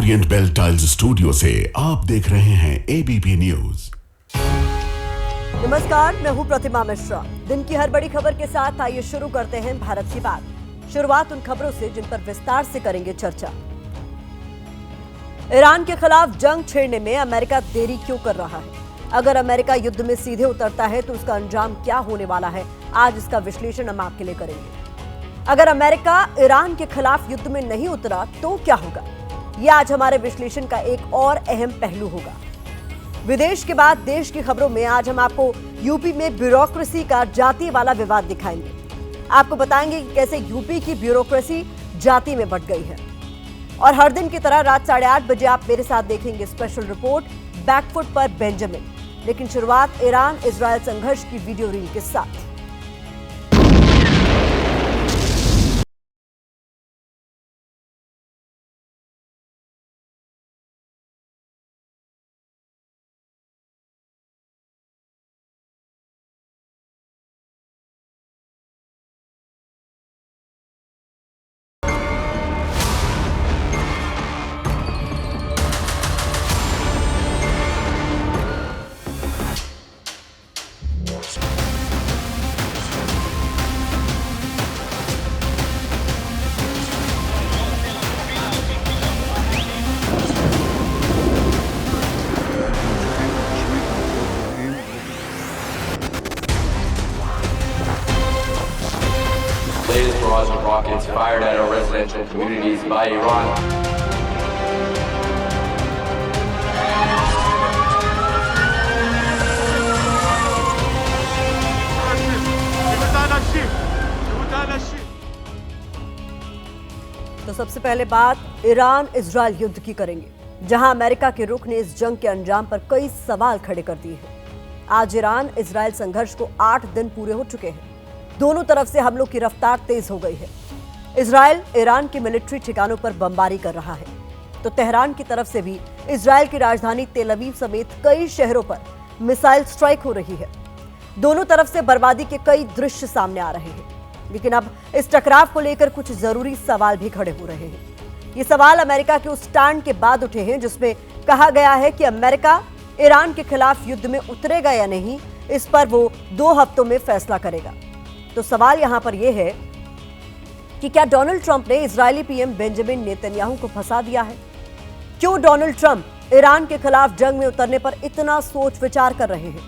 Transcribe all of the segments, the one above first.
Orient bell tiles studio से आप देख रहे हैं एबीपी न्यूज। नमस्कार, मैं हूं प्रतिमा मिश्रा। दिन की हर बड़ी खबर के साथ आइए शुरू करते हैं भारत की बात। शुरुआत उन खबरों से जिन पर विस्तार से करेंगे चर्चा। ईरान के खिलाफ जंग छेड़ने में अमेरिका देरी क्यों कर रहा है? अगर अमेरिका युद्ध में सीधे उतरता है तो उसका अंजाम क्या होने वाला है? आज इसका विश्लेषण हम आपके लिए करेंगे। अगर अमेरिका ईरान के खिलाफ युद्ध में नहीं उतरा तो क्या होगा? यह आज हमारे विश्लेषण का एक और अहम पहलू होगा। विदेश के बाद देश की खबरों में आज हम आपको यूपी में ब्यूरोक्रेसी का जाति वाला विवाद दिखाएंगे। आपको बताएंगे कि कैसे यूपी की ब्यूरोक्रेसी जाति में बंट गई है। और हर दिन की तरह रात 8:30 बजे आप मेरे साथ देखेंगे स्पेशल रिपोर्ट बैकफुट पर बेंजामिन। लेकिन शुरुआत ईरान इजरायल संघर्ष की वीडियो रील के साथ। Latest barrage of rockets fired at our residential communities by Iran. तो सबसे पहले बात ईरान इजरायल युद्ध की करेंगे, जहां अमेरिका के रुख ने इस जंग के अंजाम पर कई सवाल खड़े कर दिए हैं। आज ईरान इजरायल संघर्ष को 8 दिन पूरे हो चुके हैं। दोनों तरफ से हमलों की रफ्तार तेज हो गई है। इजरायल ईरान के मिलिट्री ठिकानों पर बमबारी कर रहा है, तो तेहरान की तरफ से भी इजरायल की राजधानी तेल अवीव समेत कई शहरों पर मिसाइल स्ट्राइक हो रही है। दोनों तरफ से बर्बादी के कई दृश्य सामने आ रहे हैं। लेकिन अब इस टकराव को लेकर कुछ जरूरी सवाल भी खड़े हो रहे हैं। ये सवाल अमेरिका के उस स्टैंड के बाद उठे हैं जिसमें कहा गया है कि अमेरिका ईरान के खिलाफ युद्ध में उतरेगा या नहीं, इस पर वो 2 हफ्तों में फैसला करेगा। तो सवाल यहां पर यह है कि क्या डोनाल्ड ट्रंप ने इजरायली पीएम बेंजामिन नेतन्याहू को फंसा दिया है? क्यों डोनाल्ड ट्रंप ईरान के खिलाफ जंग में उतरने पर इतना सोच विचार कर रहे हैं?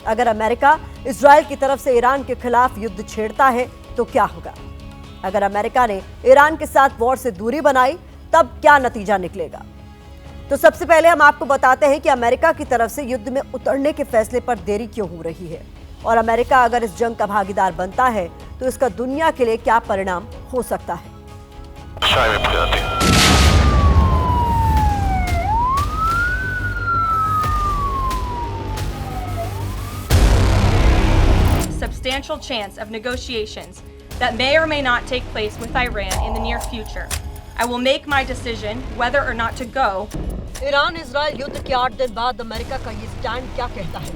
अगर अमेरिका इजरायल की तरफ से ईरान के खिलाफ युद्ध छेड़ता है तो क्या होगा? अगर अमेरिका ने ईरान के साथ वॉर से दूरी बनाई तब क्या नतीजा निकलेगा? तो सबसे पहले हम आपको बताते हैं कि अमेरिका की तरफ से युद्ध में उतरने के फैसले पर देरी क्यों हो रही है, और अमेरिका अगर इस जंग का भागीदार बनता है तो इसका दुनिया के लिए क्या परिणाम हो सकता है। Substantial chance of negotiations that may or may not take place with Iran in the near future. I will make my decision whether or not to go. Iran Israel युद्ध के 8 दिन बाद अमेरिका का ये स्टैंड क्या कहता है?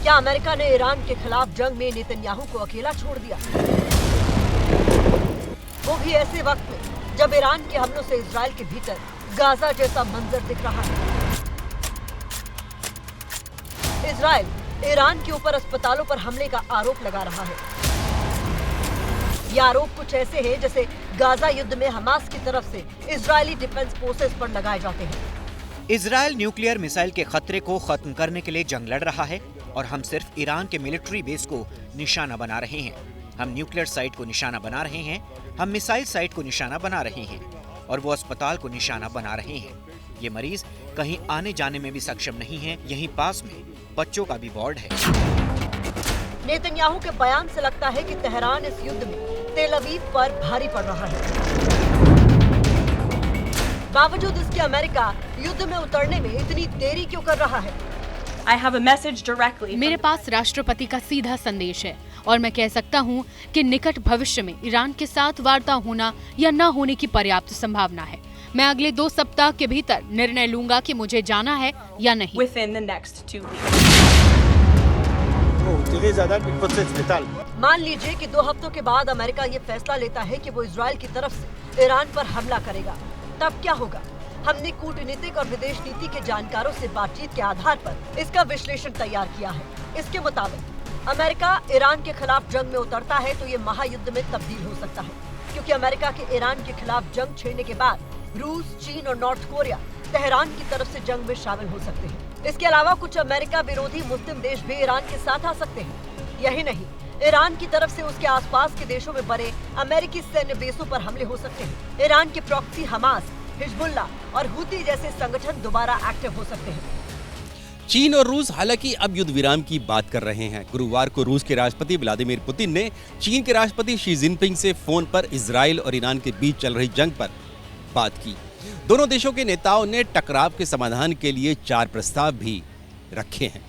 क्या अमेरिका ने ईरान के खिलाफ जंग में नेतन्याहू को अकेला छोड़ दिया, वो भी ऐसे वक्त में जब ईरान के हमलों से इजरायल के भीतर गाजा जैसा मंजर दिख रहा है? इजरायल ईरान के ऊपर अस्पतालों पर हमले का आरोप लगा रहा है। ये आरोप कुछ ऐसे हैं जैसे गाजा युद्ध में हमास की तरफ से इजरायली डिफेंस फोर्सेस पर लगाए जाते हैं। इजरायल न्यूक्लियर मिसाइल के खतरे को खत्म करने के लिए जंग लड़ रहा है और हम सिर्फ ईरान के मिलिट्री बेस को निशाना बना रहे हैं। हम न्यूक्लियर साइट को निशाना बना रहे हैं, हम मिसाइल साइट को निशाना बना रहे हैं और वो अस्पताल को निशाना बना रहे हैं। ये मरीज कहीं आने जाने में भी सक्षम नहीं है। यहीं पास में बच्चों का भी वार्ड है। नेतन्याहू के बयान से लगता है कि तेहरान इस युद्ध में तेल अवीव पर भारी पड़ रहा है। बावजूद इसके अमेरिका युद्ध में उतरने में इतनी देरी क्यों कर रहा है? I have a message directly. मेरे पास राष्ट्रपति का सीधा संदेश है और मैं कह सकता हूं कि निकट भविष्य में ईरान के साथ वार्ता होना या न होने की पर्याप्त संभावना है। मैं अगले 2 सप्ताह के भीतर निर्णय लूंगा कि मुझे जाना है या नहीं। Within the next 2 weeks. मान लीजिए कि 2 हफ्तों के बाद अमेरिका ये फैसला लेता है कि वो इजराइल की तरफ से ईरान पर हमला करेगा, तब क्या होगा? हमने कूटनीतिक और विदेश नीति के जानकारों से बातचीत के आधार पर इसका विश्लेषण तैयार किया है। इसके मुताबिक अमेरिका ईरान के खिलाफ जंग में उतरता है तो ये महायुद्ध में तब्दील हो सकता है, क्योंकि अमेरिका के ईरान के खिलाफ जंग छेड़ने के बाद रूस, चीन और नॉर्थ कोरिया तेहरान की तरफ से जंग में शामिल हो सकते हैं। इसके अलावा कुछ अमेरिका विरोधी मुस्लिम देश भी ईरान के साथ आ सकते हैं। यही नहीं, ईरान की तरफ से उसके आसपास के देशों में बने अमेरिकी सैन्य बेसों पर हमले हो सकते हैं। ईरान के प्रॉक्सी हमास, हिजबुल्ला और हुती जैसे संगठन दोबारा एक्टिव हो सकते हैं। चीन और रूस हालांकि अब युद्ध विराम की बात कर रहे हैं। गुरुवार को रूस के राष्ट्रपति व्लादिमीर पुतिन ने चीन के राष्ट्रपति शी जिनपिंग से फोन पर इजराइल और ईरान के बीच चल रही जंग पर बात की। दोनों देशों के नेताओं ने टकराव के समाधान के लिए 4 प्रस्ताव भी रखे हैं।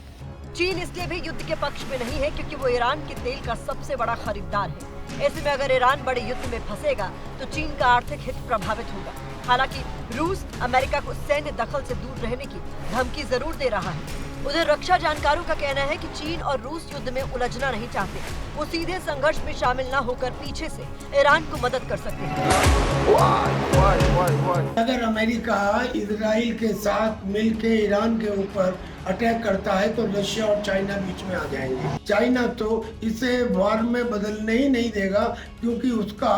चीन इसलिए भी युद्ध के पक्ष में नहीं है क्योंकि वो ईरान के तेल का सबसे बड़ा खरीदार है। ऐसे में अगर ईरान बड़े युद्ध में फंसेगा तो चीन का आर्थिक हित प्रभावित होगा। हालांकि रूस अमेरिका को सैन्य दखल से दूर रहने की धमकी जरूर दे रहा है। उधर रक्षा जानकारों का कहना है कि चीन और रूस युद्ध में उलझना नहीं चाहते। वो सीधे संघर्ष में शामिल न होकर पीछे से ईरान को मदद कर सकते हैं। अगर अमेरिका इजराइल के साथ मिलकर ईरान के ऊपर अटैक करता है तो रशिया और चाइना बीच में आ जाएंगे। चाइना तो इसे वार में बदलने ही नहीं देगा, क्योंकि उसका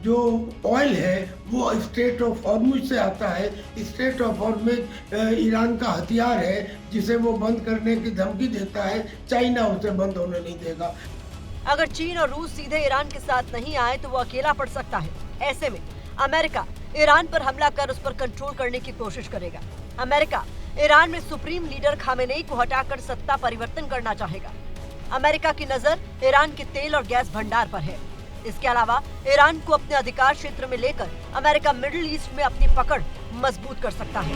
जो ऑयल है वो स्ट्रेट ऑफ हॉर्मुज से आता है। स्ट्रेट ऑफ हॉर्मुज ईरान का हथियार है जिसे वो बंद करने की धमकी देता है। चाइना उसे बंद होने नहीं देगा। अगर चीन और रूस सीधे ईरान के साथ नहीं आए तो वो अकेला पड़ सकता है। ऐसे में अमेरिका ईरान पर हमला कर उस पर कंट्रोल करने की कोशिश करेगा। अमेरिका ईरान में सुप्रीम लीडर खामेनेई को हटाकर सत्ता परिवर्तन करना चाहेगा। अमेरिका की नजर ईरान के तेल और गैस भंडार पर है। इसके अलावा ईरान को अपने अधिकार क्षेत्र में लेकर अमेरिका मिडिल ईस्ट में अपनी पकड़ मजबूत कर सकता है।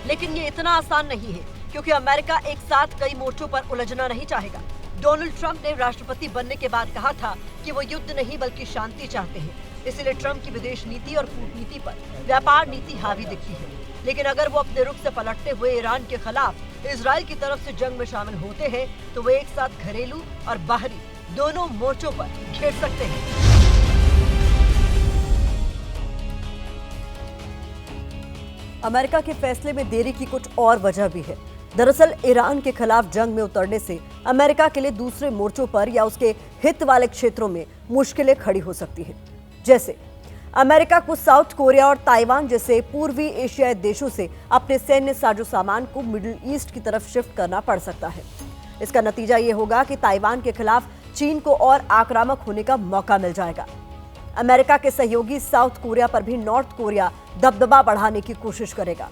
लेकिन ये इतना आसान नहीं है, क्योंकि अमेरिका एक साथ कई मोर्चों पर उलझना नहीं चाहेगा। डोनाल्ड ट्रंप ने राष्ट्रपति बनने के बाद कहा था कि वो युद्ध नहीं बल्कि शांति चाहते हैं। इसलिए ट्रंप की विदेश नीति और कूटनीति पर व्यापार नीति हावी दिखती है। लेकिन अगर वो अपने रुख से पलटते हुए ईरान के खिलाफ इजराइल की तरफ से जंग में शामिल होते हैं तो वो एक साथ घरेलू और बाहरी दोनों मोर्चों पर घेर सकते हैं। अमेरिका के फैसले में देरी की कुछ और वजह भी है। दरअसल ईरान के खिलाफ जंग में उतरने से अमेरिका के लिए दूसरे मोर्चों पर या उसके हित वाले क्षेत्रों में मुश्किलें खड़ी हो सकती हैं। जैसे अमेरिका को साउथ कोरिया और ताइवान जैसे पूर्वी एशियाई देशों से अपने सैन्य साजो सामान को मिडिल ईस्ट की तरफ शिफ्ट करना पड़ सकता है। इसका नतीजा ये होगा कि ताइवान के खिलाफ चीन को और आक्रामक होने का मौका मिल जाएगा। अमेरिका के सहयोगी साउथ कोरिया पर भी नॉर्थ कोरिया दबदबा बढ़ाने की कोशिश करेगा।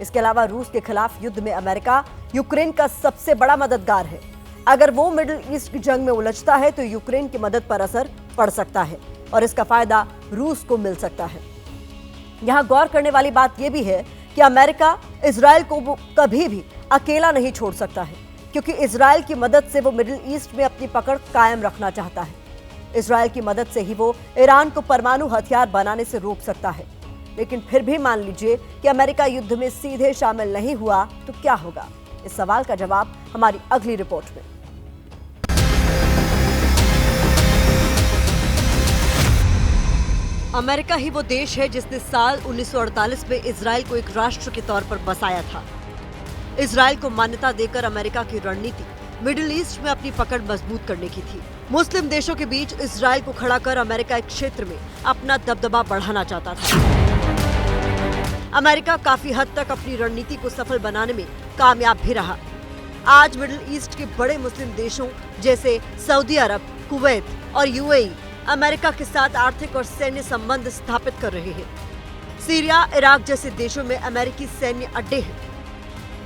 इसके अलावा रूस के खिलाफ युद्ध में अमेरिका यूक्रेन का सबसे बड़ा मददगार है। अगर वो मिडिल ईस्ट की जंग में उलझता है तो यूक्रेन की मदद पर असर पड़ सकता है और इसका फायदा रूस को मिल सकता है। यहाँ गौर करने वाली बात यह भी है कि अमेरिका इजराइल को कभी भी अकेला नहीं छोड़ सकता है, क्योंकि इजराइल की मदद से वो मिडिल ईस्ट में अपनी पकड़ कायम रखना चाहता है। इजराइल की मदद से ही वो ईरान को परमाणु हथियार बनाने से रोक सकता है। लेकिन फिर भी मान लीजिए कि अमेरिका युद्ध में सीधे शामिल नहीं हुआ तो क्या होगा? इस सवाल का जवाब हमारी अगली रिपोर्ट में। अमेरिका ही वो देश है जिसने साल 1948 में इजराइल को एक राष्ट्र के तौर पर बसाया था। इजराइल को मान्यता देकर अमेरिका की रणनीति मिडिल ईस्ट में अपनी पकड़ मजबूत करने की थी। मुस्लिम देशों के बीच इजराइल को खड़ा कर अमेरिका एक क्षेत्र में अपना दबदबा बढ़ाना चाहता था। अमेरिका काफी हद तक अपनी रणनीति को सफल बनाने में कामयाब भी रहा। आज मिडिल ईस्ट के बड़े मुस्लिम देशों जैसे सऊदी अरब, कुवैत और यूएई अमेरिका के साथ आर्थिक और सैन्य संबंध स्थापित कर रहे हैं। सीरिया, इराक जैसे देशों में अमेरिकी सैन्य अड्डे हैं।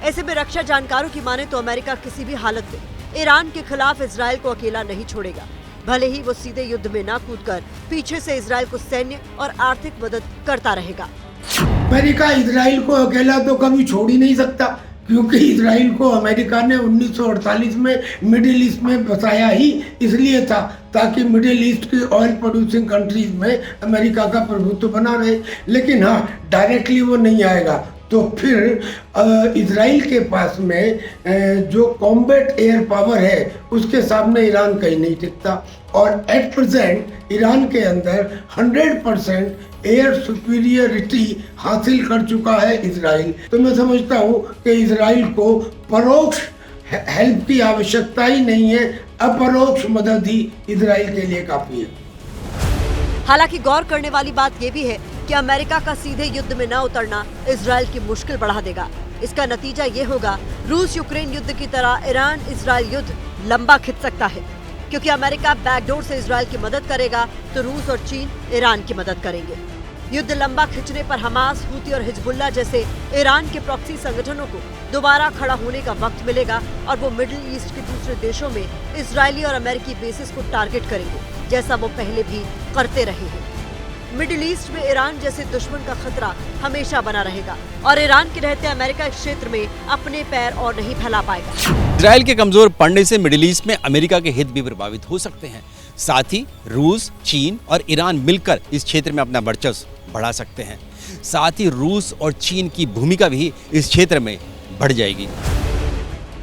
ऐसे में रक्षा जानकारों की माने तो अमेरिका किसी भी हालत में ईरान के खिलाफ इजराइल को अकेला नहीं छोड़ेगा, भले ही वो सीधे युद्ध में ना कूदकर पीछे से इजराइल को सैन्य और आर्थिक मदद करता रहेगा। अमेरिका इजराइल को अकेला तो कभी छोड़ ही नहीं सकता, क्योंकि इजराइल को अमेरिका ने 1948 में मिडिल ईस्ट में बसाया ही इसलिए था ताकि मिडिल ईस्ट की ऑयल प्रोड्यूसिंग कंट्रीज में अमेरिका का प्रभुत्व बना रहे। लेकिन हाँ, डायरेक्टली वो नहीं आएगा, तो फिर इजराइल के पास में जो कॉम्बैट एयर पावर है उसके सामने ईरान कहीं नहीं टिकता। और एट प्रेजेंट ईरान के अंदर 100% एयर सुपीरियरिटी हासिल कर चुका है इजराइल। तो मैं समझता हूँ कि इजराइल को परोक्ष हेल्प की आवश्यकता ही नहीं है, अपरोक्ष मदद ही इजराइल के लिए काफी है। हालांकि गौर करने वाली बात यह भी है कि अमेरिका का सीधे युद्ध में न उतरना इजराइल की मुश्किल बढ़ा देगा। इसका नतीजा ये होगा, रूस यूक्रेन युद्ध की तरह ईरान इजराइल युद्ध लंबा खिंच सकता है, क्योंकि अमेरिका बैकडोर से इजराइल की मदद करेगा तो रूस और चीन ईरान की मदद करेंगे। युद्ध लंबा खिंचने पर हमास, हूती और हिजबुल्लाह जैसे ईरान के प्रॉक्सी संगठनों को दोबारा खड़ा होने का वक्त मिलेगा और वो मिडिल ईस्ट के दूसरे देशों में इजरायली और अमेरिकी बेसिस को टारगेट करेंगे, जैसा वो पहले भी करते रहे हैं। मिडिल ईस्ट में ईरान जैसे दुश्मन का खतरा हमेशा बना रहेगा और ईरान के रहते अमेरिका इस क्षेत्र में अपने पैर और नहीं फैला पाएगा। इजराइल के कमजोर पड़ने से मिडिल ईस्ट में अमेरिका के हित भी प्रभावित हो सकते हैं। साथ ही रूस, चीन और ईरान मिलकर इस क्षेत्र में अपना वर्चस्व बढ़ा सकते हैं। साथ ही रूस और चीन की भूमिका भी इस क्षेत्र में बढ़ जाएगी।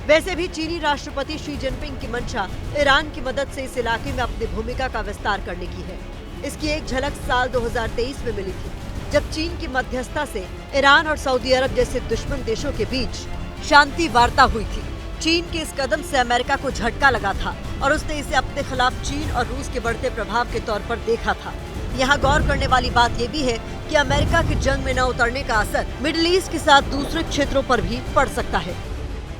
वैसे भी चीनी राष्ट्रपति शी जिनपिंग की मंशा ईरान की मदद से इस इलाके में अपनी भूमिका का विस्तार करने की है। इसकी एक झलक साल 2023 में मिली थी, जब चीन की मध्यस्थता से ईरान और सऊदी अरब जैसे दुश्मन देशों के बीच शांति वार्ता हुई थी। चीन के इस कदम से अमेरिका को झटका लगा था और उसने इसे अपने खिलाफ चीन और रूस के बढ़ते प्रभाव के तौर पर देखा था। यहाँ गौर करने वाली बात यह भी है कि अमेरिका के जंग में न उतरने का असर मिडिल ईस्ट के साथ दूसरे क्षेत्रों पर भी पड़ सकता है,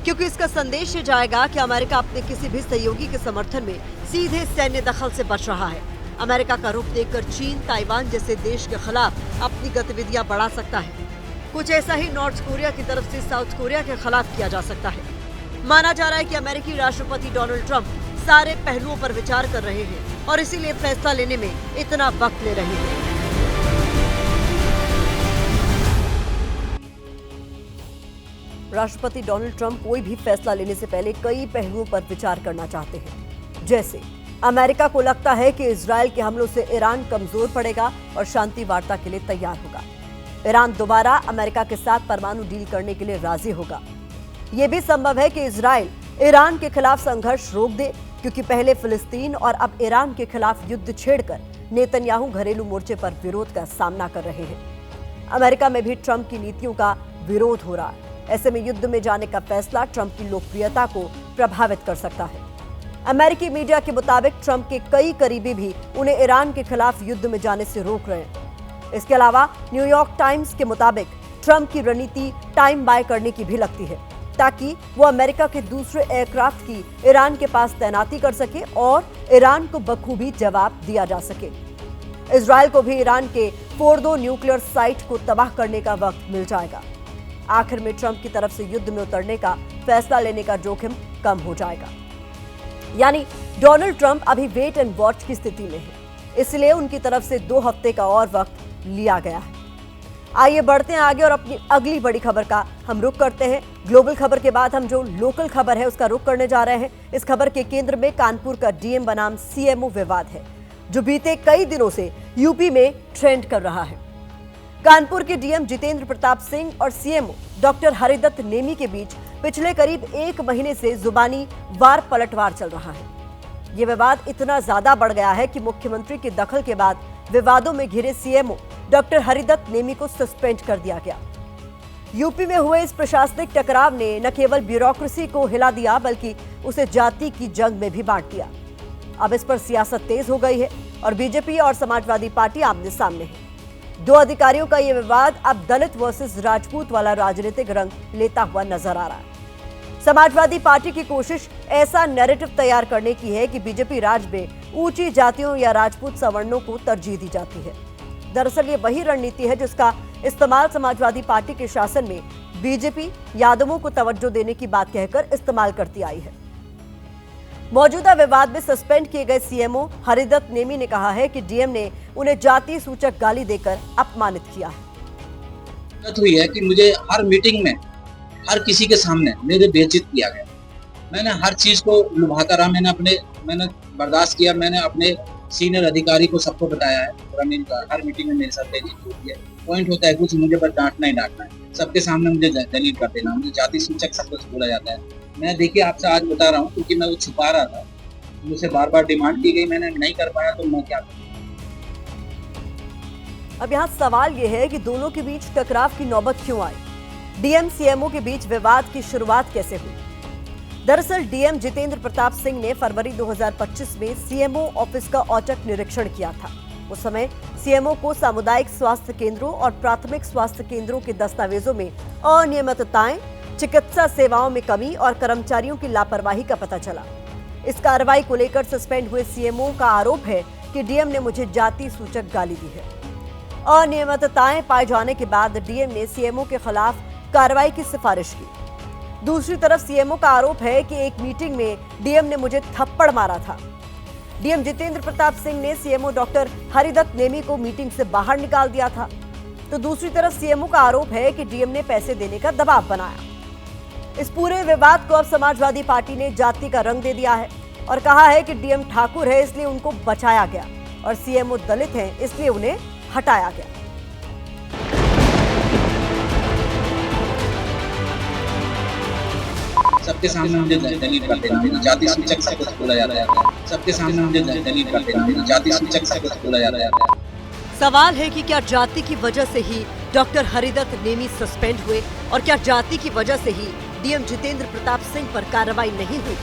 क्योंकि इसका संदेश ये जाएगा कि अमेरिका अपने किसी भी सहयोगी के समर्थन में सीधे सैन्य दखल से बच रहा है। अमेरिका का रुख देखकर चीन, ताइवान जैसे देश के खिलाफ अपनी गतिविधियां बढ़ा सकता है। कुछ ऐसा ही नॉर्थ कोरिया की तरफ से साउथ कोरिया के खिलाफ किया जा सकता है। माना जा रहा है कि अमेरिकी राष्ट्रपति डोनाल्ड ट्रंप सारे पहलुओं पर विचार कर रहे हैं और इसीलिए फैसला लेने में इतना वक्त ले रहे हैं। राष्ट्रपति डोनाल्ड ट्रंप कोई भी फैसला लेने से पहले कई पहलुओं पर विचार करना चाहते हैं। जैसे अमेरिका को लगता है कि इजराइल के हमलों से ईरान कमजोर पड़ेगा और शांति वार्ता के लिए तैयार होगा। ईरान दोबारा अमेरिका के साथ परमाणु डील करने के लिए राजी होगा। यह भी संभव है कि इजराइल ईरान के खिलाफ संघर्ष रोक दे, क्योंकि पहले फिलिस्तीन और अब ईरान के खिलाफ युद्ध छेड़कर नेतन्याहू घरेलू मोर्चे पर विरोध का सामना कर रहे हैं। अमेरिका में भी ट्रंप की नीतियों का विरोध हो रहा है। ऐसे में युद्ध में जाने का फैसला ट्रंप की लोकप्रियता को प्रभावित कर सकता है। अमेरिकी मीडिया के मुताबिक ट्रंप के कई करीबी भी उन्हें ईरान के खिलाफ युद्ध में जाने से रोक रहे हैं। इसके अलावा न्यूयॉर्क टाइम्स के मुताबिक ट्रंप की रणनीति टाइम बाय करने की भी लगती है, ताकि वो अमेरिका के दूसरे एयरक्राफ्ट की ईरान के पास तैनाती कर सके और ईरान को बखूबी जवाब दिया जा सके। इजराइल को भी ईरान के फोर्डो न्यूक्लियर साइट को तबाह करने का वक्त मिल जाएगा। आखिर में ट्रंप की तरफ से युद्ध में उतरने का फैसला लेने का जोखिम कम हो जाएगा। यानी डोनाल्ड ट्रंप अभी वेट एंड वॉच की स्थिति में है, इसलिए उनकी तरफ से 2 हफ्ते का और वक्त लिया गया है। आइए बढ़ते हैं आगे और अपनी अगली बड़ी खबर का हम रुख करते हैं। ग्लोबल खबर के बाद हम जो लोकल खबर है उसका रुख करने जा रहे हैं। इस खबर के केंद्र में कानपुर का डीएम बनाम सीएमओ विवाद है, जो बीते कई दिनों से यूपी में ट्रेंड कर रहा है। कानपुर के डीएम जितेंद्र प्रताप सिंह और सीएमओ डॉक्टर हरिदत्त नेमी के बीच पिछले करीब 1 महीने से जुबानी वार पलटवार चल रहा है। ये विवाद इतना ज्यादा बढ़ गया है कि मुख्यमंत्री के दखल के बाद विवादों में घिरे सीएमओ डॉक्टर हरिदत्त नेमी को सस्पेंड कर दिया गया। यूपी में हुए इस प्रशासनिक टकराव ने न केवल ब्यूरोक्रेसी को हिला दिया, बल्कि उसे जाति की जंग में भी बांट दिया। अब इस पर सियासत तेज हो गई है और बीजेपी और समाजवादी पार्टी आमने सामने है। 2 अधिकारियों का यह विवाद अब दलित वर्सेस राजपूत वाला राजनीतिक रंग लेता हुआ नजर आ रहा है। समाजवादी पार्टी की कोशिश ऐसा नैरेटिव तैयार करने की है कि बीजेपी राज में ऊंची जातियों या राजपूत सवर्णों को तरजीह दी जाती है। दरअसल ये वही रणनीति है जिसका इस्तेमाल समाजवादी पार्टी के शासन में बीजेपी यादवों को तवज्जो देने की बात कहकर इस्तेमाल करती आई है। मौजूदा विवाद में सस्पेंड किए गए सीएमओ हरिदत्त नेमी ने कहा है कि डीएम ने उन्हें जाति सूचक गाली देकर अपमानित किया है। बात हुई है कि मुझे हर मीटिंग में हर किसी के सामने मेरे बेइज्जत किया गया। मैंने हर चीज को लुभाता रहा, मैंने बर्दाश्त किया। मैंने अपने सीनियर अधिकारी को सबको बताया है रनिंग का, हर मीटिंग में मेरे साथ दलील होती है। पॉइंट होता है कुछ, मुझे बस डांटना ही डांटना है, सबके सामने मुझे दलील कर देना, मुझे जाति सूचक सब कुछ बोला जाता है। मैं देखिए आपसे आज बता रहा हूँ क्योंकि मैं वो छुपा रहा था, मुझसे बार बार डिमांड की गई, मैंने नहीं कर पाया, तो मैं क्या करूँ। अब यहाँ सवाल ये है कि दोनों के बीच टकराव की नौबत क्यों आई? डीएम सीएमओ के बीच विवाद की शुरुआत कैसे हुई? दरअसल डीएम जितेंद्र प्रताप सिंह ने फरवरी 2025 में सीएमओ ऑफिस का औचक निरीक्षण किया था। उस समय सीएमओ को सामुदायिक स्वास्थ्य केंद्रों और प्राथमिक स्वास्थ्य केंद्रों के दस्तावेजों में अनियमितताएं, चिकित्सा सेवाओं में कमी और कर्मचारियों की लापरवाही का पता चला। इस कार्रवाई को लेकर सस्पेंड हुए सीएमओ का आरोप है कि डीएम ने मुझे जाति सूचक गाली दी है। अनियमितताएं पाए जाने के बाद डीएम ने सीएमओ के खिलाफ कार्रवाई की सिफारिश की। दूसरी तरफ सीएमओ का आरोप है कि एक मीटिंग में डीएम ने मुझे थप्पड़ मारा था। डीएम जितेंद्र प्रताप सिंह ने सीएमओ डॉक्टर हरिदत्त नेमी को मीटिंग से बाहर निकाल दिया था। तो दूसरी तरफ सीएमओ का आरोप है कि डीएम ने पैसे देने का दबाव बनाया। इस पूरे विवाद को अब समाजवादी पार्टी ने जाति का रंग दे दिया है और कहा है कि डीएम ठाकुर है इसलिए उनको बचाया गया और सीएमओ दलित हैं इसलिए उन्हें हटाया गया। सबके सामने मुझे दलील कर देना, जाति सूचक सब कुछ बोला जाता है। सबके सामने मुझे दलील कर देना, जाति सूचक सब कुछ बोला जाता है। सवाल है कि क्या जाति की वजह से ही डॉक्टर हरिदत्त नेमी सस्पेंड हुए और क्या जाति की वजह से ही डीएम जितेंद्र प्रताप सिंह पर कार्रवाई नहीं हुई?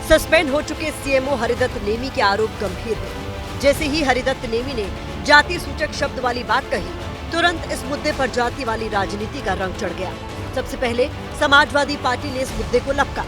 सस्पेंड हो चुके सीएमओ हरिदत्त नेमी के आरोप गंभीर है। जैसे ही हरिदत्त नेमी ने जाति सूचक शब्द वाली बात कही, तुरंत इस मुद्दे पर जाति वाली राजनीति का रंग चढ़ गया। सबसे पहले समाजवादी पार्टी ने इस मुद्दे को लपका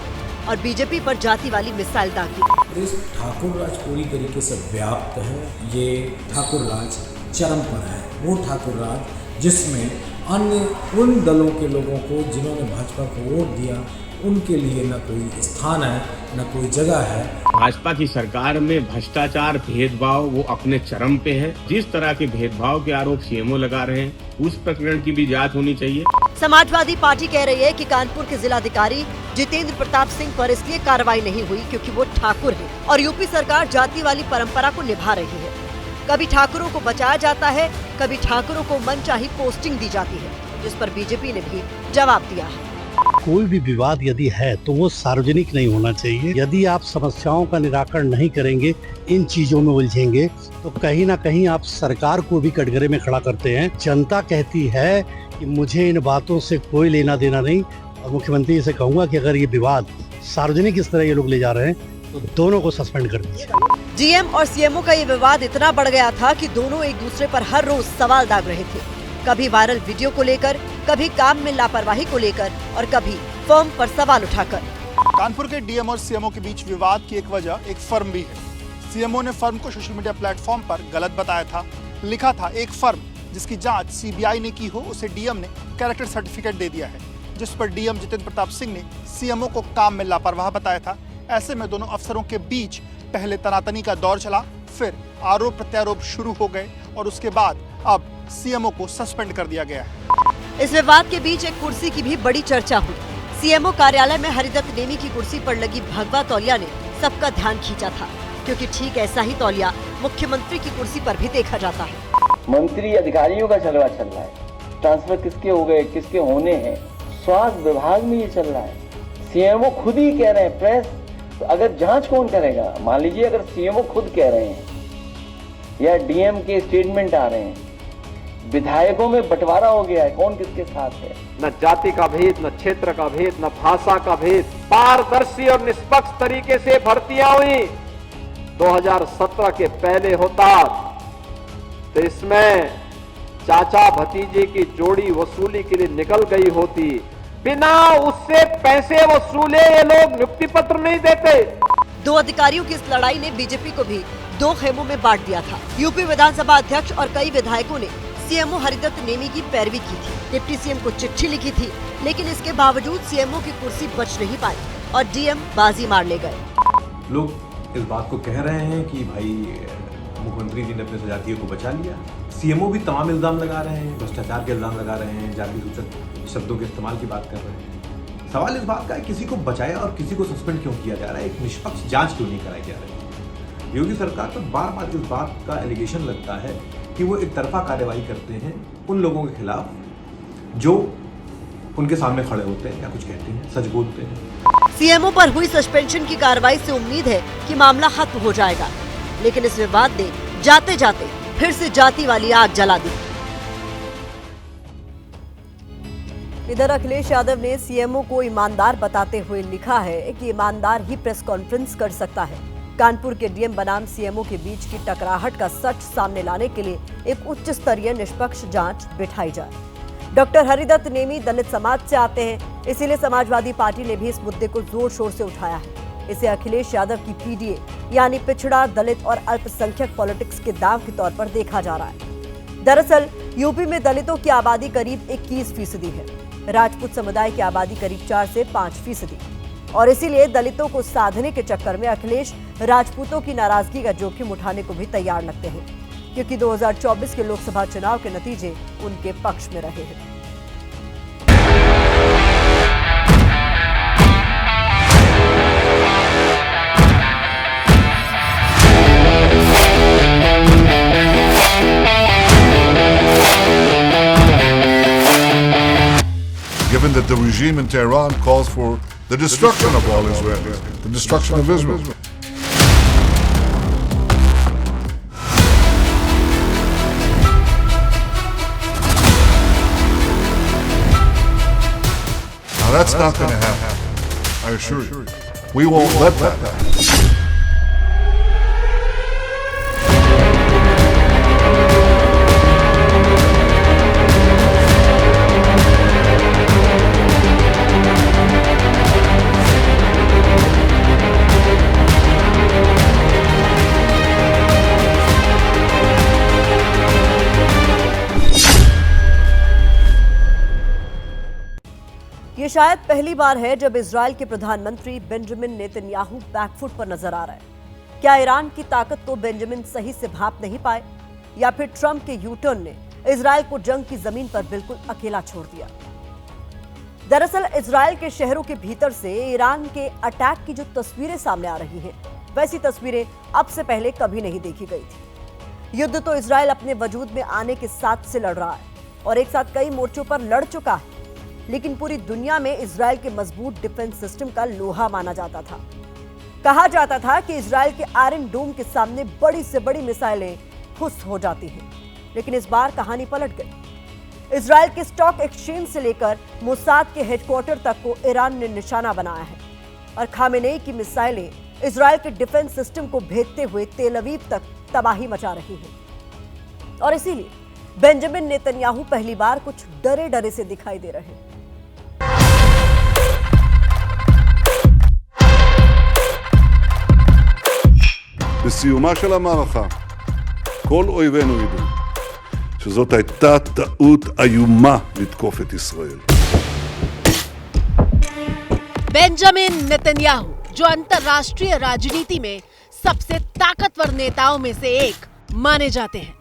और बीजेपी पर जाति वाली मिसाइल दागी। इस ठाकुर राज पूरी तरीके से व्याप्त है। ये ठाकुर राज चरम पर है, वो ठाकुर राज जिसमें अन्य उन दलों के लोगों को जिन्होंने भाजपा को वोट दिया उनके लिए न कोई स्थान है न कोई जगह है। भाजपा की सरकार में भ्रष्टाचार, भेदभाव वो अपने चरम पे है। जिस तरह के भेदभाव के आरोप सीएमओ लगा रहे हैं उस प्रकरण की भी जांच होनी चाहिए। समाजवादी पार्टी कह रही है कि कानपुर के जिलाधिकारी जितेंद्र प्रताप सिंह पर इसलिए कार्रवाई नहीं हुई क्योंकि वो ठाकुर है और यूपी सरकार जाति वाली परंपरा को निभा रही है। कभी ठाकुरों को बचाया जाता है, कभी ठाकुरों को मनचाही पोस्टिंग दी जाती है, जिस पर बीजेपी ने भी जवाब दिया है। कोई भी विवाद यदि है तो वो सार्वजनिक नहीं होना चाहिए। यदि आप समस्याओं का निराकरण नहीं करेंगे, इन चीजों में उलझेंगे, तो कहीं ना कहीं आप सरकार को भी कटघरे में खड़ा करते हैं। जनता कहती है कि मुझे इन बातों से कोई लेना देना नहीं और मुख्यमंत्री से कहूंगा कि अगर ये विवाद सार्वजनिक इस तरह ये लोग ले जा रहे हैं तो दोनों को सस्पेंड कर दीजिए। डीएम और सीएमओ का ये विवाद इतना बढ़ गया था कि दोनों एक दूसरे पर हर रोज सवाल दाग रहे थे। कभी वायरल वीडियो को लेकर, कभी काम में लापरवाही को लेकर और कभी फर्म पर सवाल उठाकर। कानपुर के डीएम और सीएमओ के बीच विवाद की एक वजह एक फर्म भी है। सीएमओ ने फर्म को सोशल मीडिया प्लेटफॉर्म पर गलत बताया था। लिखा था एक फर्म जिसकी जांच सीबीआई ने की हो उसे डीएम ने कैरेक्टर सर्टिफिकेट दे दिया है, जिस पर डीएम जितेंद्र प्रताप सिंह ने सीएमओ को काम में लापरवाह बताया था। ऐसे में दोनों अफसरों के बीच पहले तनातनी का दौर चला, फिर आरोप प्रत्यारोप शुरू हो गए और उसके बाद अब सीएमओ को सस्पेंड कर दिया गया है। इस विवाद के बीच एक कुर्सी की भी बड़ी चर्चा हुई। सीएमओ कार्यालय में हरिदत्त नेमी की कुर्सी पर लगी भगवा तौलिया ने सबका ध्यान खींचा था, क्योंकि ठीक ऐसा ही तौलिया मुख्यमंत्री की कुर्सी पर भी देखा जाता है। मंत्री अधिकारियों का झगड़ा चल रहा है, ट्रांसफर किसके हो गए, किसके होने हैं, स्वास्थ्य विभाग में ये चल रहा है। सीएमओ खुद ही कह रहे हैं, प्रेस तो अगर जांच कौन करेगा? मान लीजिए अगर सीएमओ खुद कह रहे हैं या डीएम के स्टेटमेंट आ रहे हैं, विधायकों में बंटवारा हो गया है, कौन किसके साथ है? न जाति का भेद, न क्षेत्र का भेद, न भाषा का भेद, पारदर्शी और निष्पक्ष तरीके से भर्तियां हुई। 2017 के पहले होता तो इसमें चाचा भतीजे की जोड़ी वसूली के लिए निकल गई होती। बिना उससे पैसे वसूले ये लोग नियुक्ति पत्र नहीं देते। दो अधिकारियों की इस लड़ाई ने बीजेपी को भी दो खेमों में बांट दिया था। यूपी विधानसभा अध्यक्ष और कई विधायकों ने सीएमओ हरिदत्त नेमी की पैरवी की थी, डिप्टी सीएम को चिट्ठी लिखी थी, लेकिन इसके बावजूद सीएमओ की कुर्सी बच नहीं पाई और डीएम बाजी मार ले गए। लोग इस बात को कह रहे हैं कि भाई मुख्यमंत्री जी ने अपने सजातियों को बचा लिया। सीएमओ भी तमाम इल्जाम लगा रहे हैं, भ्रष्टाचार के इल्जाम लगा रहे हैं, जाति सूचक शब्दों के इस्तेमाल की बात कर रहे हैं। सवाल इस बात का है किसी को बचाया और किसी को सस्पेंड क्यों किया जा रहा है? एक निष्पक्ष जांच क्यों नहीं कराई जा रही है? योगी सरकार पर बार बार इस बात का एलिगेशन लगता है कि वो एक तरफा कार्रवाई करते हैं उन लोगों के खिलाफ जो उनके सामने खड़े होते हैं या कुछ कहते हैं, सच बोलते हैं। सीएमओ पर हुई सस्पेंशन की कार्रवाई से उम्मीद है कि मामला खत्म हो जाएगा, लेकिन इस विवाद ने जाते जाते फिर से जाति वाली आग जला दी। इधर अखिलेश यादव ने सीएमओ को ईमानदार बताते हुए लिखा है कि ईमानदार ही प्रेस कॉन्फ्रेंस कर सकता है। कानपुर के डीएम बनाम सीएमओ के बीच की टकराहट का सच सामने लाने के लिए एक उच्च स्तरीय निष्पक्ष जांच बिठाई जाए। डॉक्टर हरिदत्त नेमी दलित समाज से आते हैं, इसीलिए समाजवादी पार्टी ने भी इस मुद्दे को जोर शोर से उठाया है। इसे अखिलेश यादव की पीडीए यानी पिछड़ा, दलित और अल्पसंख्यक पॉलिटिक्स के दांव के तौर पर देखा जा रहा है। दरअसल यूपी में दलितों की आबादी करीब 21% है, राजपूत समुदाय की आबादी करीब 4 से 5% और इसीलिए दलितों को साधने के चक्कर में अखिलेश राजपूतों की नाराजगी का जोखिम उठाने को भी तैयार लगते हैं, क्योंकि 2024 के लोकसभा चुनाव के नतीजे उनके पक्ष में रहे हैं। Given that the regime in Tehran calls for the destruction of all Israelis, the destruction of Israel. Now that's not going to happen, I assure you. We won't let that happen. ये शायद पहली बार है जब Israel के प्रधानमंत्री Benjamin Netanyahu back foot पर नजर आ रहा है। क्या ईरान की ताकत को बेंजामिन सही से भांप नहीं पाए, या फिर ट्रंप के यूटर्न ने इजराइल को जंग की जमीन पर बिल्कुल अकेला छोड़ दिया? दरअसल इजराइल के शहरों के भीतर से ईरान के अटैक की जो तस्वीरें सामने आ रही हैं, वैसी तस्वीरें अब से पहले कभी नहीं देखी गई थी। युद्ध तो इजराइल अपने वजूद में आने के साथ से लड़ रहा है और एक साथ कई मोर्चों पर लड़ चुका है, लेकिन पूरी दुनिया में इजराइल के मजबूत डिफेंस सिस्टम का लोहा माना जाता था। कहा जाता था कि इजराइल के आयरन डोम के सामने बड़ी से बड़ी मिसाइलें फुस हो जाती हैं, लेकिन इस बार कहानी पलट गई। इजराइल के स्टॉक एक्सचेंज से लेकर मोसाद के हेडक्वार्टर तक को ईरान ने निशाना बनाया है और खामेनेई की मिसाइलें इजराइल के डिफेंस सिस्टम को भेदते हुए तेल अवीव तक तबाही मचा रही हैं। और इसीलिए बेंजामिन नेतन्याहू पहली बार कुछ डरे डरे से दिखाई दे रहे हैं। בסיומה של המערכה, כל אויבינו ידעו שזאת הייתה טעות איומה לתקוף את ישראל. बेंजामिन नेतन्याहू, जो अंतर्राष्ट्रीय राजनीति में सबसे ताकतवर नेताओं में से एक माने जाते हैं।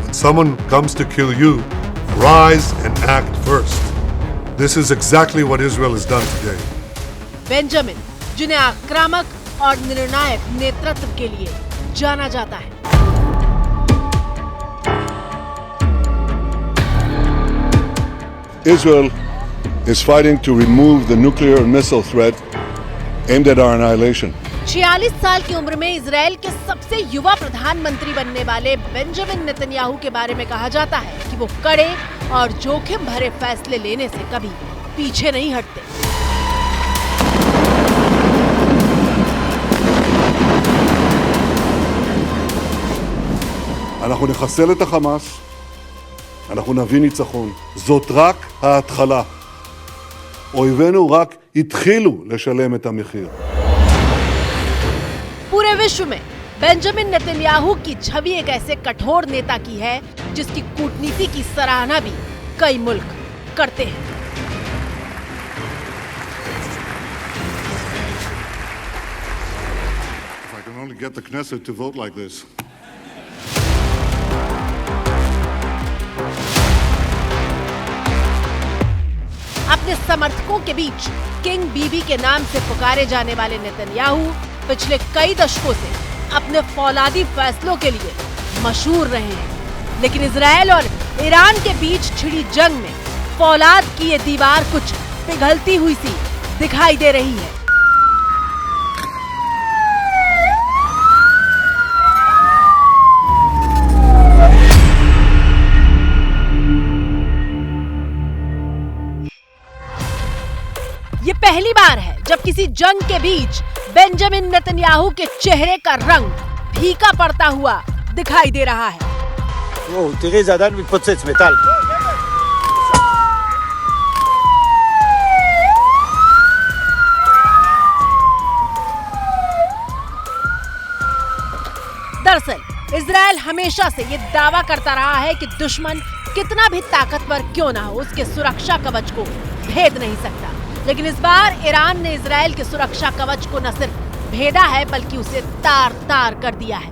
When someone comes to kill you, rise and act first. This is exactly what Israel has done today. Benjamin, जिन्हें आक्रामक और निर्णायक नेतृत्व के लिए जाना जाता है। Israel is fighting to remove the nuclear and missile threat aimed at our annihilation. 46 साल की उम्र में इजराइल के सबसे युवा प्रधानमंत्री बनने वाले बेंजामिन नेतन्याहू के बारे में कहा जाता है कि वो कड़े और जोखिम भरे फैसले लेने से कभी पीछे नहीं हटते। אנחנו נחסל את החמאס, אנחנו נביא ניצחון. זאת רק ההתחלה. אויבינו רק התחילו לשלם את המחיר. पूरे विश्व में बेंजामिन नेतन्याहू की छवि एक ऐसे कठोर नेता की है जिसकी कूटनीति की सराहना भी कई मुल्क करते हैं। If I can only get the Knesset to vote like this. अपने अपने समर्थकों के बीच किंग बीबी के नाम से पुकारे जाने वाले नेतन्याहू पिछले कई दशकों से अपने फौलादी फैसलों के लिए मशहूर रहे हैं। लेकिन इजराइल और ईरान के बीच छिड़ी जंग में फौलाद की ये दीवार कुछ पिघलती हुई सी दिखाई दे रही है। ये पहली बार है जब किसी जंग के बीच बेंजामिन नेतन्याहू के चेहरे का रंग फीका पड़ता हुआ दिखाई दे रहा है। תראי, זה עדיין מתפוצץ, מטל. दरअसल इजराइल हमेशा से ये दावा करता रहा है कि दुश्मन कितना भी ताकतवर क्यों ना हो, उसके सुरक्षा कवच को भेद नहीं सकता। लेकिन इस बार ईरान ने इजराइल के सुरक्षा कवच को न सिर्फ भेदा है बल्कि उसे तार तार कर दिया है।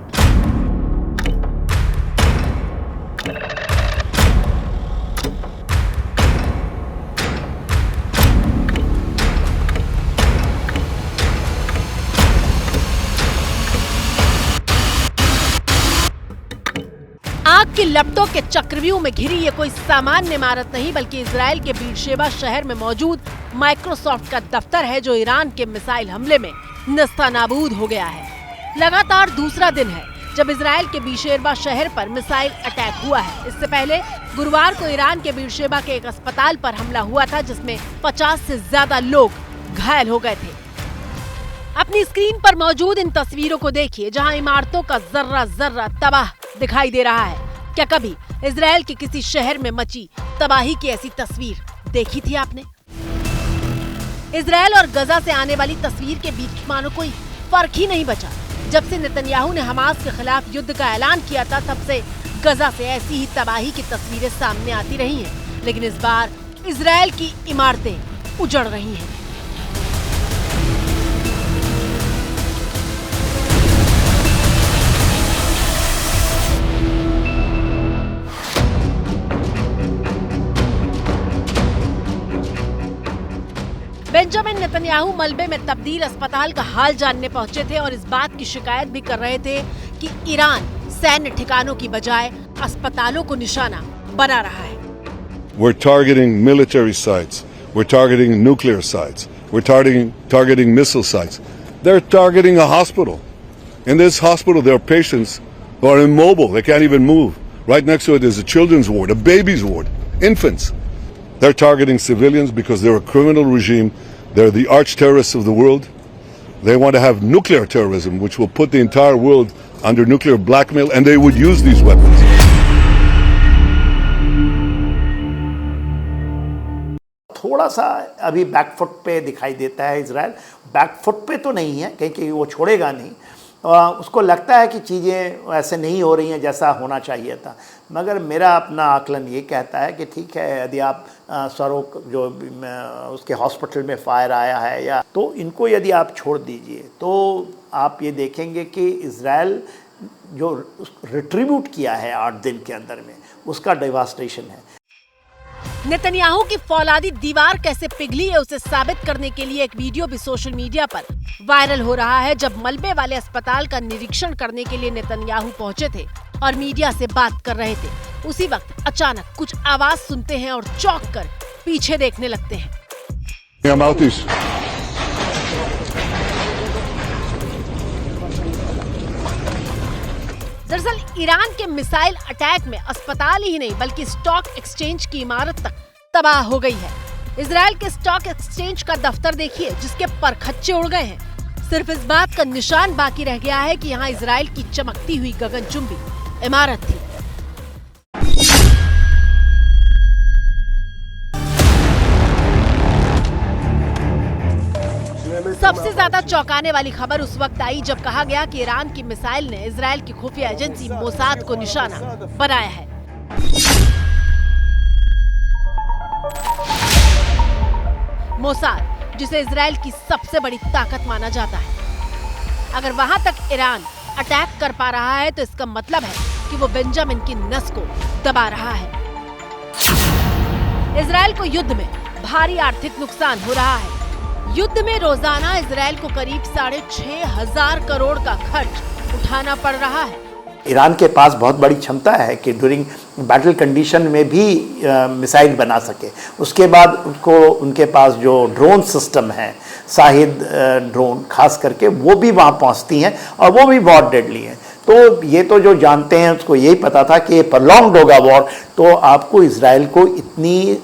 आग की लपटों के चक्रव्यूह में घिरी ये कोई सामान्य इमारत नहीं बल्कि इजराइल के बीरशेबा शहर में मौजूद माइक्रोसॉफ्ट का दफ्तर है, जो ईरान के मिसाइल हमले में नस्तानाबूद हो गया है। लगातार दूसरा दिन है जब इजराइल के बीरशेबा शहर पर मिसाइल अटैक हुआ है। इससे पहले गुरुवार को ईरान के बीरशेबा के एक अस्पताल पर हमला हुआ था, जिसमें 50 से ज्यादा लोग घायल हो गए थे। अपनी स्क्रीन पर मौजूद इन तस्वीरों को देखिए, जहां इमारतों का जर्रा जर्रा तबाह दिखाई दे रहा है। क्या कभी इजराइल के किसी शहर में मची तबाही की ऐसी तस्वीर देखी थी आपने? इजराइल और गजा से आने वाली तस्वीर के बीच मानो कोई फर्क ही नहीं बचा। जब से नेतन्याहू ने हमास के खिलाफ युद्ध का ऐलान किया था, तब से गजा से ऐसी ही तबाही की तस्वीरें सामने आती रही हैं। लेकिन इस बार इजराइल की इमारतें उजड़ रही हैं। बेंजामिन नेतन्याहू मलबे में तब्दील अस्पताल का हाल जानने पहुंचे थे और इस बात की शिकायत भी कर रहे थे कि ईरान सैन्य ठिकानों की बजाय अस्पतालों को निशाना बना रहा है। We're targeting military sites. We're targeting nuclear sites. We're targeting missile sites. They're targeting a hospital. In this hospital, there are patients who are immobile. They can't even move. Right next to it is a children's ward, a baby's ward, infants. They're targeting civilians because they're a criminal regime. They're the arch terrorists of the world. They want to have nuclear terrorism, which will put the entire world under nuclear blackmail, and they would use these weapons. थोड़ा सा अभी back foot पे दिखाई देता है Israel. Back foot पे तो नहीं है, कहीं वो छोड़ेगा नहीं। उसको लगता है कि चीज़ें ऐसे नहीं हो रही हैं जैसा होना चाहिए था। मगर मेरा अपना आकलन ये कहता है कि ठीक है, यदि आप सरोक जो उसके हॉस्पिटल में फायर आया है या तो इनको यदि आप छोड़ दीजिए तो आप ये देखेंगे कि इजराइल जो रिट्रीब्यूट किया है 8 दिन के अंदर में, उसका डिवास्टेशन है। नेतन्याहू की फौलादी दीवार कैसे पिघली है, उसे साबित करने के लिए एक वीडियो भी सोशल मीडिया पर वायरल हो रहा है। जब मलबे वाले अस्पताल का निरीक्षण करने के लिए नेतन्याहू पहुंचे थे और मीडिया से बात कर रहे थे, उसी वक्त अचानक कुछ आवाज सुनते हैं और चौंक कर पीछे देखने लगते हैं। दरअसल ईरान के मिसाइल अटैक में अस्पताल ही नहीं बल्कि स्टॉक एक्सचेंज की इमारत तक तबाह हो गई है। इजराइल के स्टॉक एक्सचेंज का दफ्तर देखिए, जिसके परखच्चे उड़ गए हैं। सिर्फ इस बात का निशान बाकी रह गया है कि यहाँ इजराइल की चमकती हुई गगनचुंबी इमारत थी। सबसे ज्यादा चौंकाने वाली खबर उस वक्त आई जब कहा गया कि ईरान की मिसाइल ने इजराइल की खुफिया एजेंसी मोसाद को निशाना बनाया है। मोसाद, जिसे इजराइल की सबसे बड़ी ताकत माना जाता है, अगर वहां तक ईरान अटैक कर पा रहा है तो इसका मतलब है कि वो बेंजामिन की नस को दबा रहा है। इजराइल को युद्ध में भारी आर्थिक नुकसान हो रहा है। युद्ध में रोजाना इजराइल को करीब 6,500 करोड़ का खर्च उठाना पड़ रहा है। ईरान के पास बहुत बड़ी क्षमता है कि ड्यूरिंग बैटल कंडीशन में भी मिसाइल बना सके। उसके बाद उनके पास जो ड्रोन सिस्टम है, शाहिद ड्रोन खास करके, वो भी वहाँ पहुँचती हैं और वो भी बहुत डेडली हैं। तो ये तो जो जानते हैं उसको यही पता था कि ये प्रलॉन्ग्ड होगा वॉर, तो आपको इजराइल को इतनी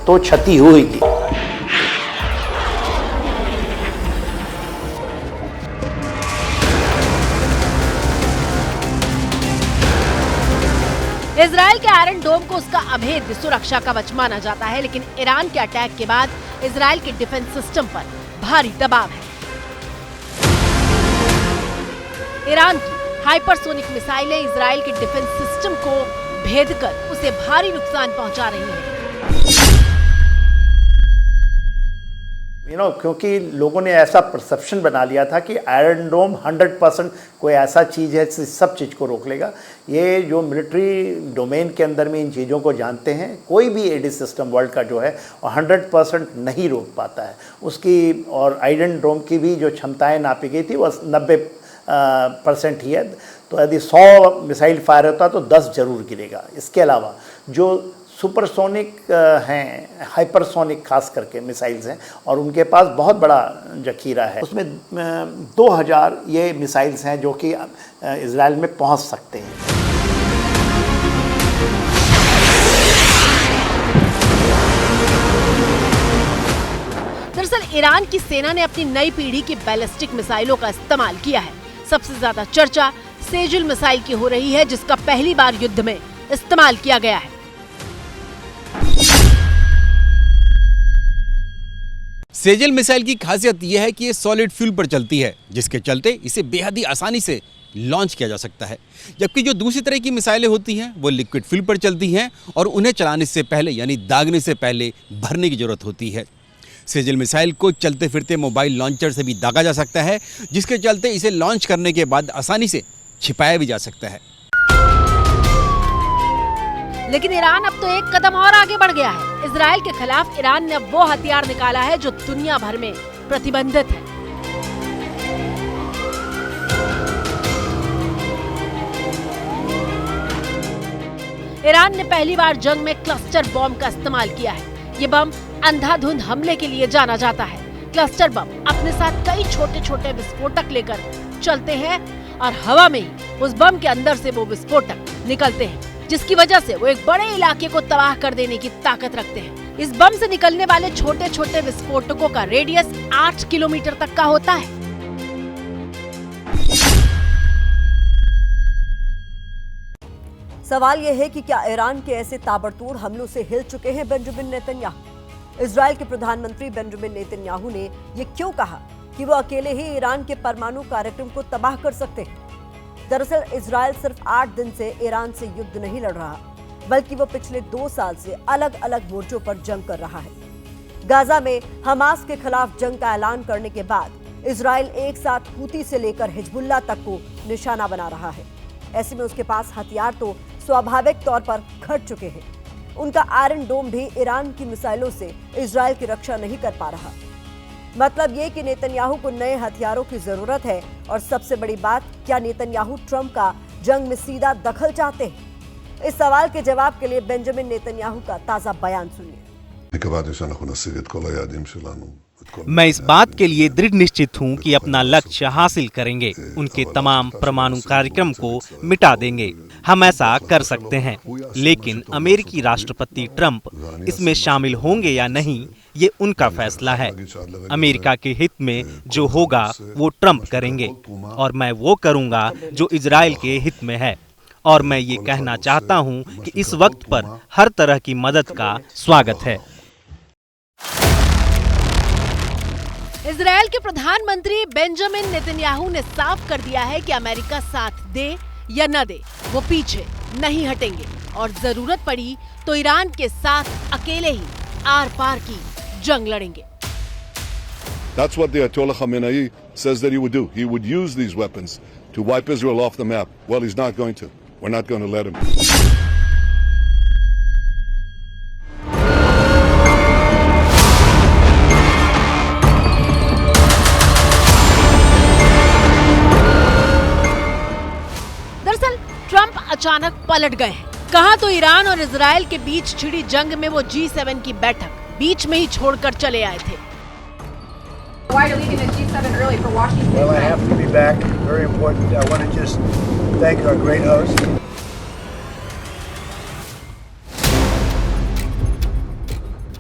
तो क्षति होगी। इजराइल के आयरन डोम को उसका अभेद्य सुरक्षा कवच माना जाता है, लेकिन ईरान के अटैक के बाद इजराइल के डिफेंस सिस्टम पर भारी दबाव है। ईरान की हाइपरसोनिक मिसाइलें इजराइल के डिफेंस सिस्टम को भेदकर उसे भारी नुकसान पहुंचा रही हैं। क्योंकि लोगों ने ऐसा परसेप्शन बना लिया था कि आयरन डोम 100% कोई ऐसा चीज़ है सब चीज़ को रोक लेगा। ये जो मिलिट्री डोमेन के अंदर में इन चीज़ों को जानते हैं, कोई भी एडी सिस्टम वर्ल्ड का जो है 100% नहीं रोक पाता है उसकी। और आयरन डोम की भी जो क्षमताएं नापी गई थी वो 90% ही है। तो यदि 100 मिसाइल फायर होता तो 10 जरूर गिरेगा। इसके अलावा जो सुपरसोनिक हैं, हाइपरसोनिक खास करके मिसाइल्स हैं और उनके पास बहुत बड़ा जखीरा है। उसमें 2000 ये मिसाइल्स हैं जो कि इजराइल में पहुंच सकते हैं। दरअसल ईरान की सेना ने अपनी नई पीढ़ी की बैलिस्टिक मिसाइलों का इस्तेमाल किया है। सबसे ज्यादा चर्चा सेजुल मिसाइल की हो रही है, जिसका पहली बार युद्ध में इस्तेमाल किया गया है। सेजल मिसाइल की खासियत यह है कि ये सॉलिड फ्यूल पर चलती है, जिसके चलते इसे बेहद ही आसानी से लॉन्च किया जा सकता है। जबकि जो दूसरी तरह की मिसाइलें होती हैं वो लिक्विड फ्यूल पर चलती हैं और उन्हें चलाने से पहले यानी दागने से पहले भरने की जरूरत होती है। सेजल मिसाइल को चलते फिरते मोबाइल लॉन्चर से भी दागा जा सकता है, जिसके चलते इसे लॉन्च करने के बाद आसानी से छिपाया भी जा सकता है। लेकिन ईरान अब तो एक कदम और आगे बढ़ गया है। इजराइल के खिलाफ ईरान ने अब वो हथियार निकाला है जो दुनिया भर में प्रतिबंधित है। ईरान ने पहली बार जंग में क्लस्टर बम का इस्तेमाल किया है। ये बम अंधाधुंध हमले के लिए जाना जाता है। क्लस्टर बम अपने साथ कई छोटे छोटे विस्फोटक लेकर चलते हैं और हवा में ही उस बम के अंदर से वो विस्फोटक निकलते हैं, जिसकी वजह से वो एक बड़े इलाके को तबाह कर देने की ताकत रखते हैं। इस बम से निकलने वाले छोटे छोटे विस्फोटकों का रेडियस 8 किलोमीटर तक का होता है। सवाल यह है कि क्या ईरान के ऐसे ताबड़तोड़ हमलों से हिल चुके हैं बेंजामिन नेतन्याहू? इजराइल के प्रधानमंत्री बेंजामिन नेतन्याहू ने यह क्यों कहा कि वो अकेले ही ईरान के परमाणु कार्यक्रम को तबाह कर सकते हैं? दरअसल इजराइल सिर्फ 8 दिन से ईरान से युद्ध नहीं लड़ रहा, बल्कि वो पिछले 2 साल से अलग अलग मोर्चों पर जंग कर रहा है। गाजा में हमास के खिलाफ जंग का ऐलान करने के बाद इजराइल एक साथ हूती से लेकर हिजबुल्लाह तक को निशाना बना रहा है। ऐसे में उसके पास हथियार तो स्वाभाविक तौर पर घट चुके हैं। उनका आयरन डोम भी ईरान की मिसाइलों से इजराइल की रक्षा नहीं कर पा रहा। मतलब ये कि नेतन्याहू को नए हथियारों की जरूरत है। और सबसे बड़ी बात, क्या नेतन्याहू ट्रंप का जंग में सीधा दखल चाहते हैं? इस सवाल के जवाब के लिए बेंजामिन नेतन्याहू का ताजा बयान सुनिए। मैं इस बात के लिए दृढ़ निश्चित हूं कि अपना लक्ष्य हासिल करेंगे, उनके तमाम परमाणु कार्यक्रम को मिटा देंगे। हम ऐसा कर सकते हैं, लेकिन अमेरिकी राष्ट्रपति ट्रंप इसमें शामिल होंगे या नहीं, ये उनका फैसला है। अमेरिका के हित में जो होगा वो ट्रंप करेंगे और मैं वो करूंगा जो इजराइल के हित में है। और मैं ये कहना चाहता हूं कि इस वक्त पर हर तरह की मदद का स्वागत है। इजराइल के प्रधानमंत्री बेंजामिन नेतन्याहू ने साफ कर दिया है कि अमेरिका साथ दे या न दे, वो पीछे नहीं हटेंगे और जरूरत पड़ी तो ईरान के साथ अकेले ही आर पार की जंग लड़ेंगे। That's what the Ayatollah Khamenei says that he would do. He would use these weapons to wipe Israel off the map. Well, he's not going to. We're not going to let him. अचानक पलट गए हैं। कहा तो Iran और Israel के बीच छिड़ी जंग में वो G7 की बैठक बीच में ही छोड़कर चले आए थे। Why are you leaving the G7 early for Washington? Well, I have to be back. Very important. I want to just thank our great host.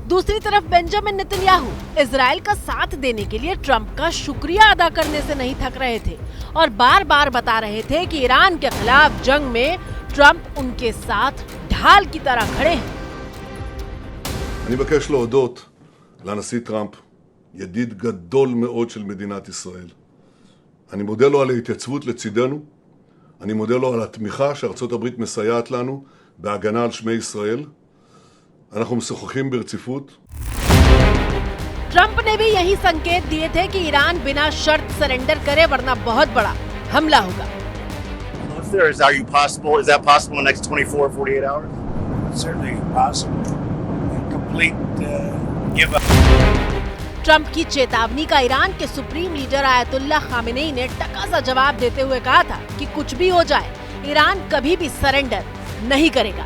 दूसरी तरफ बेंजामिन नेतन्याहू इजराइल का साथ देने के लिए ट्रंप का शुक्रिया अदा करने से नहीं थक रहे थे और बार बार बता रहे थे कि ईरान के खिलाफ जंग में ट्रंप उनके साथ ढाल की तरह खड़े हैं। אני מבקש להודות לנשיא טראמפ, ידיד גדול מאוד של מדינת ישראל. אני מודה לו על ההתייצבות לצידנו, אני מודה לו על התמיכה שארצות הברית מסייעת לנו בהגנה על שמי ישראל. אנחנו משוחחים ברציפות. ट्रंप ने भी यही संकेत दिए थे कि ईरान बिना शर्त सरेंडर करे वरना बहुत बड़ा हमला होगा। Is that possible in the next 24, 48 hours? Certainly possible. Complete give up. Trump की चेतावनी का ईरान के सुप्रीम लीडर आयतुल्लाह खामेनेई ने टका सा जवाब देते हुए कहा था कि कुछ भी हो जाए ईरान कभी भी सरेंडर नहीं करेगा।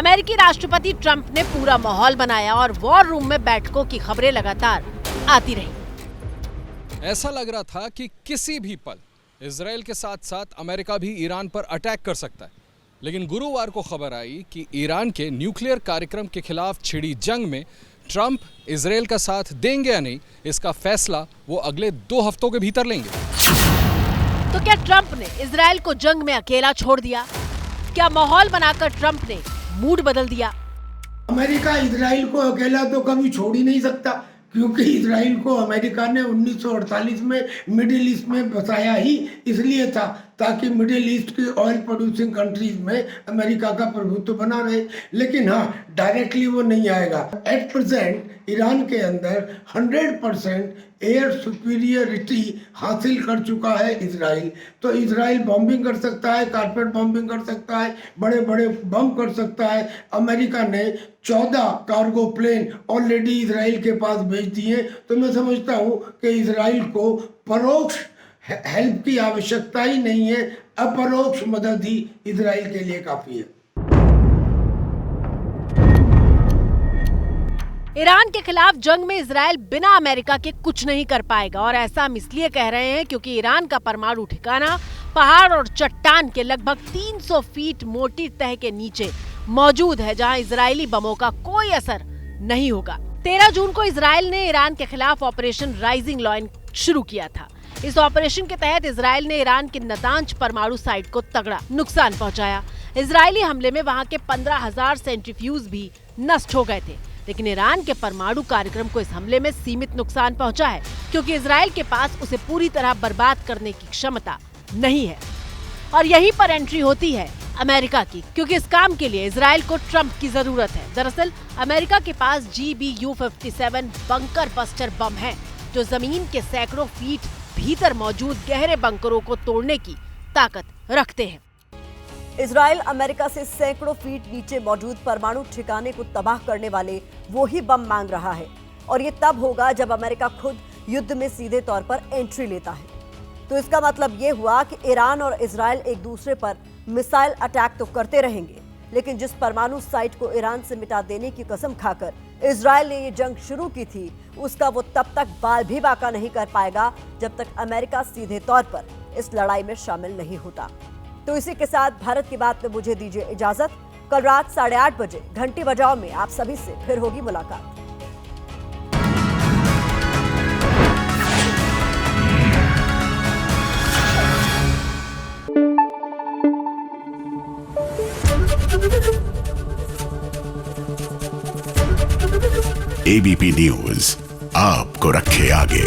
अमेरिकी राष्ट्रपति ट्रंप ने पूरा माहौल बनाया और वॉर रूम में बैठकों की खबरें लगातार आती रही। ऐसा लग रहा था कि किसी भी पल इजराइल के साथ साथ अमेरिका भी ईरान पर अटैक कर सकता है, लेकिन गुरुवार को खबर आई कि ईरान के न्यूक्लियर कार्यक्रम के खिलाफ छिड़ी जंग में ट्रंप इजराइल का साथ देंगे या नहीं, इसका फैसला वो अगले 2 हफ्तों के भीतर लेंगे। तो क्या ट्रंप ने इजराइल को जंग में अकेला छोड़ दिया? क्या माहौल बनाकर ट्रंप ने मूड बदल दिया? अमेरिका इजराइल को अकेला तो कभी छोड़ ही नहीं सकता, क्योंकि इजराइल को अमेरिका ने 1948 में मिडिल ईस्ट में बसाया ही इसलिए था ताकि मिडिल ईस्ट की ऑयल प्रोड्यूसिंग कंट्रीज में अमेरिका का प्रभुत्व बना रहे। लेकिन हाँ, डायरेक्टली वो नहीं आएगा। एट प्रेजेंट ईरान के अंदर 100% एयर सुपीरियरिटी हासिल कर चुका है इजराइल। तो इजराइल बॉम्बिंग कर सकता है, कारपेट बॉम्बिंग कर सकता है, बड़े बड़े बम कर सकता है। अमेरिका ने 14 कार्गो प्लेन ऑलरेडी इजराइल के पास भेज दिए। तो मैं समझता हूँ कि इजराइल को परोक्ष हेल्प की आवश्यकता ही नहीं है, अपरोक्ष मदद ही इजराइल के लिए काफी है। ईरान के खिलाफ जंग में इजराइल बिना अमेरिका के कुछ नहीं कर पाएगा और ऐसा हम इसलिए कह रहे हैं क्योंकि ईरान का परमाणु ठिकाना पहाड़ और चट्टान के लगभग 300 फीट मोटी तह के नीचे मौजूद है, जहां इजरायली बमों का कोई असर नहीं होगा। 13 जून को इजराइल ने ईरान के खिलाफ ऑपरेशन राइजिंग लॉयन शुरू किया था। इस ऑपरेशन के तहत इजराइल ने ईरान की नतांज परमाणु साइट को तगड़ा नुकसान पहुंचाया। इजरायली हमले में वहां के 15,000 सेंट्रीफ्यूज भी नष्ट हो गए थे, लेकिन ईरान के परमाणु कार्यक्रम को इस हमले में सीमित नुकसान पहुंचा है, क्योंकि इजराइल के पास उसे पूरी तरह बर्बाद करने की क्षमता नहीं है। और यहीं पर एंट्री होती है अमेरिका की, क्योंकि इस काम के लिए इजराइल को ट्रंप की जरूरत है। दरअसल अमेरिका के पास GBU-57 बंकर बस्टर बम है, जो जमीन के सैकड़ों फीट भीतर मौजूद गहरे बंकरों को तोड़ने की ताकत रखते हैं। इजराइल अमेरिका से सैकड़ों फीट नीचे मौजूद परमाणु ठिकाने को तबाह करने वाले वो ही बम मांग रहा है, और ये तब होगा जब अमेरिका खुद युद्ध में सीधे तौर पर एंट्री लेता है। तो इसका मतलब ये हुआ कि ईरान और इजराइल एक दूसरे पर मिसाइल अटैक तो करते रहेंगे, लेकिन जिस परमाणु साइट को ईरान से मिटा देने की कसम खाकर इजराइल ने ये जंग शुरू की थी, उसका वो तब तक बाल भी बाका नहीं कर पाएगा जब तक अमेरिका सीधे तौर पर इस लड़ाई में शामिल नहीं होता। तो इसी के साथ भारत की बात में मुझे दीजिए इजाजत। कल रात 8:30 बजे घंटी बजाओ में आप सभी से फिर होगी मुलाकात। ABP न्यूज आपको रखे आगे।